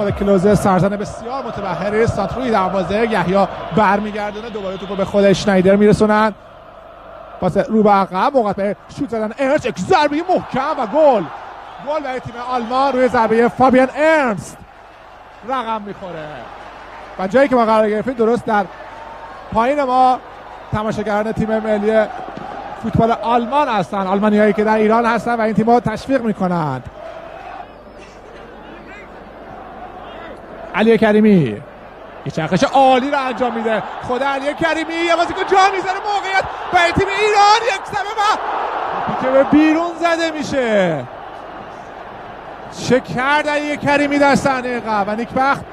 خود کلوزه سرزن بسیار متبحری سانتروی دروازه یحیی برمیگردونه دوباره توپو به خود اشنایدر میرسونن پاس رو به عقب موقع به شوت زدن ارنست یک ضربه محکم و گل برای تیم آلمان روی ضربه فابیان ارنست رقم میخوره و جایی که ما قرار گرفتیم درست در پایین ما تماشاگران تیم ملی فوتبال آلمان هستن آلمانیایی که در ایران هستن و این تیم‌ها تشویق میکنند. علی کریمی یه چرخش عالی رو انجام میده خود علی کریمی یه بازیکن جا میذاره موقعیت برای تیم ایران یک ضربه و که به بیرون زده میشه. چه کرد علی کریمی در صحنه قبل و نیکبخت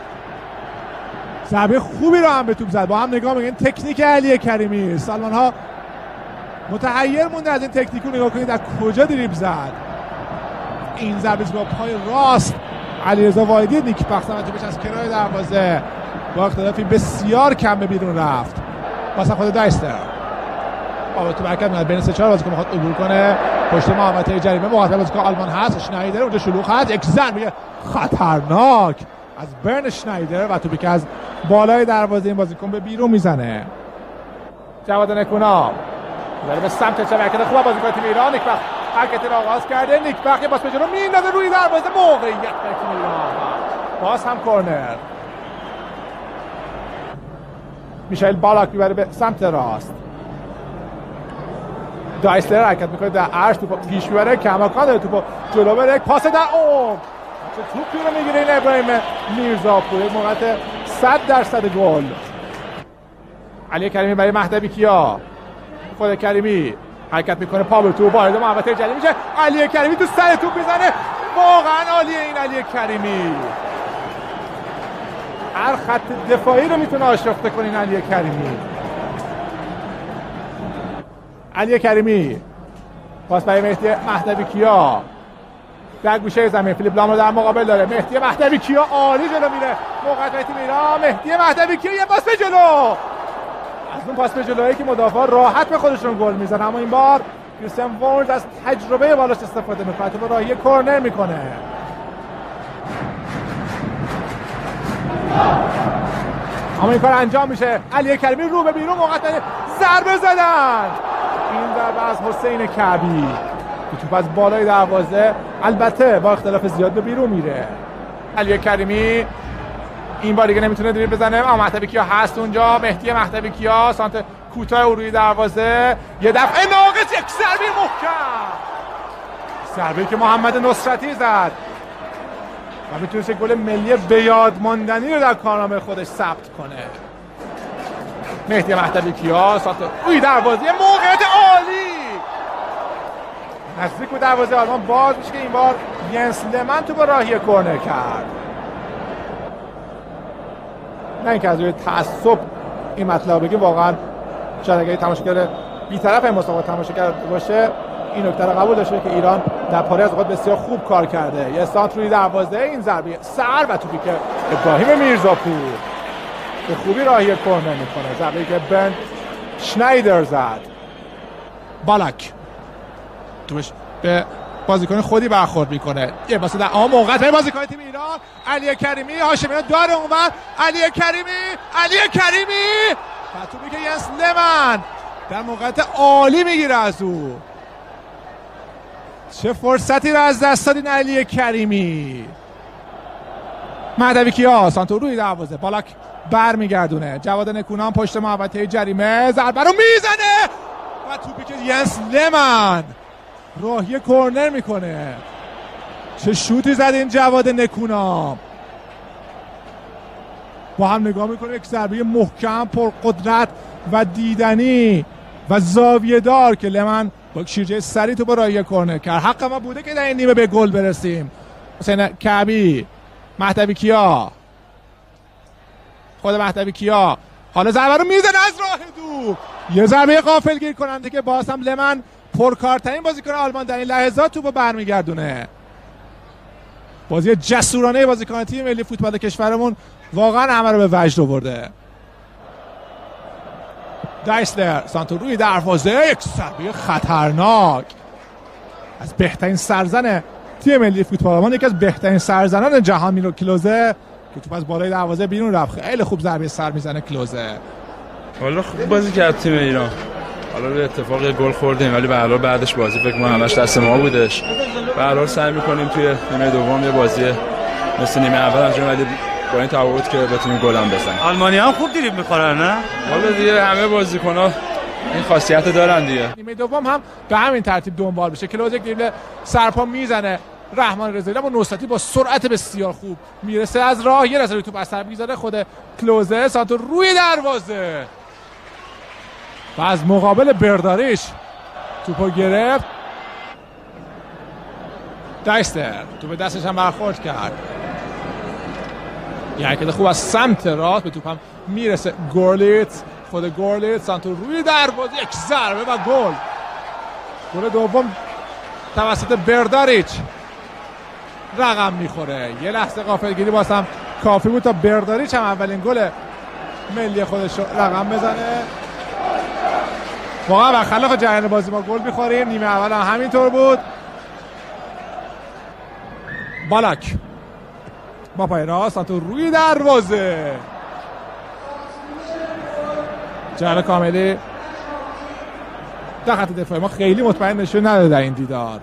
ضربه خوبی رو هم به توپ زد. با هم نگاه میکنید تکنیک علی کریمی سالمان ها متحیر مونده از این تکنیکو نگاه کنید در کجا دریبل زد. این ضربه با پای راست علیرضا واحدی نیکبخت هم توپش از کنار دروازه با اختلافی بسیار کم به بیرون رفت. واسه خود دایستر تو برکت میاد بین 3-4 بازیکن میخواد عبور کنه پشت محوطه جریمه مقابل بازیکن آلمان هست اشنایدر اونجا شلوغ هست یک ضربه خطرناک از برن اشنایدر و توپی که از بالای دروازه این بازیکن به بیرون میزنه. جواد نکونا داره به سمت چپ حرکت خوب بازیکن تیم ایران نیکبخت حرکت رو آغاز کرده نیکبخت یه پاس به جلو میندازه روی دروازه موقعیت تیم ایران باز هم کورنر. میشایل بالاک میبره به سمت راست دایسلر حرکت میکنه در عرض توپ پیش میبره کماکان داره توپ جلو بره یک پاس در عمق چه توپی رو میگیره این ابراهیم میرزاپور یک موقعیت 100% گل. علی کریمی برای مهدوی کیا خود کریمی حرکت میکنه پا به توپ وارد محوطه جریمه میشه علی کریمی تو سر توپ میزنه واقعا عالیه این علی کریمی هر خط دفاعی رو میتونه آشفته کنه این علی کریمی. علی کریمی پاس برای مهدی مهدوی کیا در گوشه زمین فیلیپ لام رو در مقابل داره مهدی مهدوی کیا عالی جلو میره موقعیت تیم ایران مهدی مهدوی کیا یه پاس به جلو از اون پاس به جلویی که مدافع راحت به خودشون گل میزنن اما این بار کریستیان وورد از تجربه بالاش استفاده میکنه تو راهی کورنر میکنه. اما این کار انجام میشه علی کریمی رو به بیرون موقعیت ضربه زدن این ضربه از حسین کعبی توپ از بالای دروازه البته با اختلاف زیاد به بیرون میره. علی کریمی این بار دیگه نمیتونه دریبل بزنه اما مهدوی کیا هست اونجا مهدی مهدوی کیا سانت کوتاه روی دروازه یه دفعه ناقص یک ضربه محکم ضربه‌ای که محمد نصرتی زد و میتونست گل ملی به یاد ماندنی رو در کارنامه خودش ثبت کنه. مهدی مهدوی کیا سانت روی دروازه موقعیت عالی نزدیک به دروازه آلمان باز میشه که این بار ینس لمن تو با راهی کورنر کرد. نه اینکه از روی تعصب این مطلب بگیم واقعا شاید اگه تماشاگر بی‌طرف این مسابقه تماشاگر باشه این نکته رو قبول داشته که ایران در پاره از اوقات بسیار خوب کار کرده. یه سانت روی دروازه این ضربه سر و توپی که ابراهیم میرزاپور به خوبی راهی کورنر میکنه ضربه‌ای که بن شنایدر زد. بالاک توش به بازیکن خودی برخورد میکنه یه پاس در موقعیت برای بازیکن تیم ایران علی کریمی هاشمیان داره اونور علی کریمی و توپی که ینس لمن در موقعیت عالی میگیره از او. چه فرصتی رو از دست دادین علی کریمی. مهدوی کیا سانتو روی دروازه بالاک برمیگردونه جواد نکونام پشت محوطه جریمه ضربه رو میزنه و توپی که ینس لمن راهی کورنر میکنه. چه شوتی زد این جواد نکونام با هم نگاه میکنه یک ضربه محکم پر قدرت و دیدنی و زاویه دار که لمن با شیرجه سری تو با راهی کورنر کرد. حق ما بوده که در این نیمه به گل برسیم. حسین کعبی مهدوی کیا خود مهدوی کیا حالا ضربه رو میزنه از راه دور یه ضربه غافلگیر کننده که باز هم لمن پرکارترین بازیکن آلمان در این لحظات توپو برمیگردونه. بازی جسورانه بازیکن تیم ملی فوتبال کشورمون واقعا همه رو به وجد آورده. دایسلر سانتو روی دروازه یک ضربه خطرناک از بهترین سرزن تیم ملی فوتبال آلمان یکی از بهترین سرزنان جهان میلو کلوزه توپ از بالای دروازه بیرون رفت. خیلی خوب ضربه سر میزنه کلوزه. والا خوب بازی کرد تیم ایران. حالا به اتفاق گل خوردیم ولی به هر حال بعدش بازی فکر کنم همش دست ما بودش. به هر حال سعی می‌کنیم توی نیمه دوم یه بازی مثل نیمه اول انجام بدیم با این تفاوت که بتونیم گل هم بزنیم. آلمانی‌ها هم خوب دریبل می‌خورن نه؟ حالا دیگه همه بازیکن‌ها این خاصیت دارن دیگه. نیمه دوم هم به همین ترتیب دنبال بشه. کلوز یک دریبل سرپا میزنه. رحمان رضایی با نصرتی با سرعت بسیار خوب میرسه از راه، یه رسه توپ از سر میگذاره خود کلوزه. سانتو روی دروازه و از مقابل برداریش توپو گرفت. دایستر توپ دستش هم برخورد کرد. یه حرکت خوب از سمت راست به توپ هم میرسه گورلیت. خود گورلیت سانتو روی دروازه یک ضربه و گل. گل دوم توسط برداریچ رقم میخوره. یه لحظه غافلگیری واسم کافی بود تا برداریچ هم اولین گل ملی خودش رقم بزنه. واقعا برخلاف جریان بازی ما گل میخوریم. نیمه اول هم همینطور بود. بالاک با پای راست سانتو روی دروازه. جلال کاملی در خط دفاعی ما خیلی مطمئن نشون نداده در این دیدار.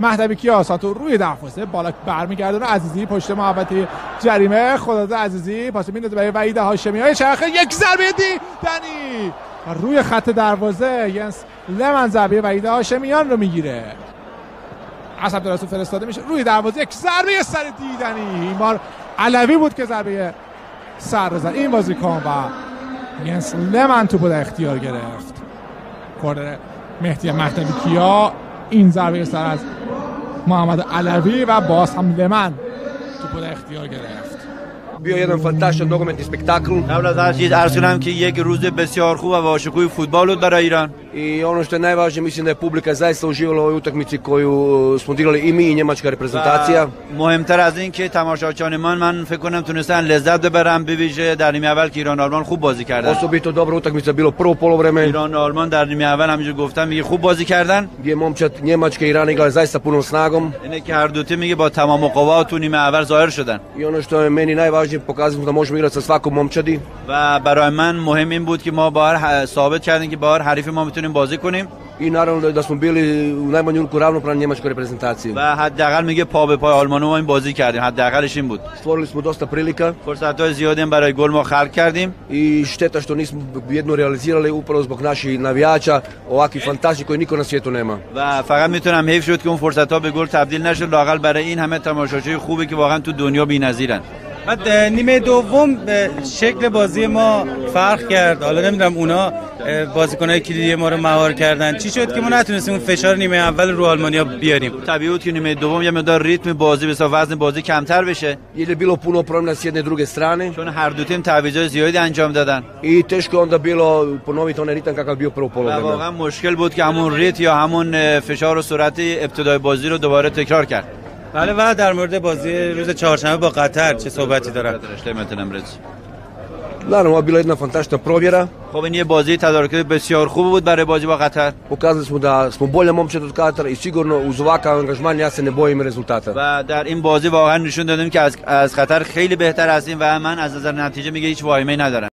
مهدوی کیا سانتو روی دروازه. بالاک برمیگردونه. عزیزی پشت محوطه جریمه. خداداد عزیزی پاس میده برای وحید هاشمیان. چرخه یک ضربه دیدنی روی خط دروازه. ینس لمن ضربه وحید هاشمیان رو میگیره. عصب درستو فرستاده میشه روی دروازه. یک ضربه سر دیدنی. این بار علوی بود که ضربه سر رو زد این بازیکن و ینس لمن توپو در اختیار گرفت. کورنر مهدی مهدوی کیا. این ضربه سر از محمد علوی و باز هم لمن توپو در اختیار گرفت. Bio jedan fantastičan nogometni spektakl. قبل از هر چیز عرض کنم که یک روز بسیار خوب و باشکوه فوتبال بود برای ایران. I ono što je najvažnije, mislim da je publika zaista uživala u ovoj utakmici koju smo odigrali i mi i njemačka reprezentacija. مهمتر از این که تماشاچیان من فکر کنم تونستن لذت ببرن، به ویژه در نیمه اول که ایران و آلمان خوب بازی کردن. Osobito dobra utakmica bilo prvo poluvreme. ایران و آلمان در نیمه اول همینجور گفتم میگه خوب بازی کردن. Gdje momčad Njemačke i Irana igrali zaista punom snagom. اینه که هر دو تیم میگه با تمام قوا تو نیمه اول ظاهر شدن. I ono što je meni najvažnije, pokazali smo da možemo igrati sa svakom momčadi. و برای من مهم این بود که ما ثابت کردیم که با هر حریف ما میتونیم بازی کنیم. I naravno da smo bili u najmanju ruku ravnopravni njemačkoj reprezentaciji. و حداقل میگه پا به پای آلمانو ما این بازی کردیم، حداقلش این بود. Stvorili smo dosta prilika. فرصت‌های زیادی هم برای گل ما خلق کردیم. I šteta što nismo jednu realizirali upravo zbog naših navijača, ovakvi fantastični koji niko na svijetu nema. و فقط میتونم حیف شد که اون فرصت‌ها به گل تبدیل نشد، لااقل برای این همه تماشاچی خوبی که واقعا تو دنیا بی‌نظیرن. بعد نیمه دوم به شکل بازی ما فرق کرد. حالا نمیدونم اونا بازیکن‌های کلیدی ما رو مهار کردن، چی شد که ما نتونستیم اون فشار نیمه اول رو آلمانیا بیاریم؟ طبیعی بود که نیمه دوم یه مقدار ریتم بازی به حساب وزن بازی کمتر بشه. Jer je bilo puno promjena s jedne i druge strane. چون هر دو تیم تعویضای زیادی انجام دادن. I teško onda bilo ponoviti onaj ritam kakav bio prvo poluvreme. واقعا مشکل بود که همون ریت یا همون فشار و سرعت ابتدای بازی رو دوباره تکرار کرد. بله. و در مورد بازی روز چهارشنبه با قطر چه صحبتی دارم؟ Naravno, ovo je bila jedna fantastična provjera. خب این یه بازی تدارکاتی بسیار خوب بود برای بازی با قطر. Pokazali smo da smo bolja momčad od Katara i sigurno uz ovakav angažman ja se ne bojim rezultata. و در این بازی واقعا نشون دادیم که از قطر خیلی بهتر هستیم و من از نظر نتیجه میگه هیچ واهمه‌ای ندارم.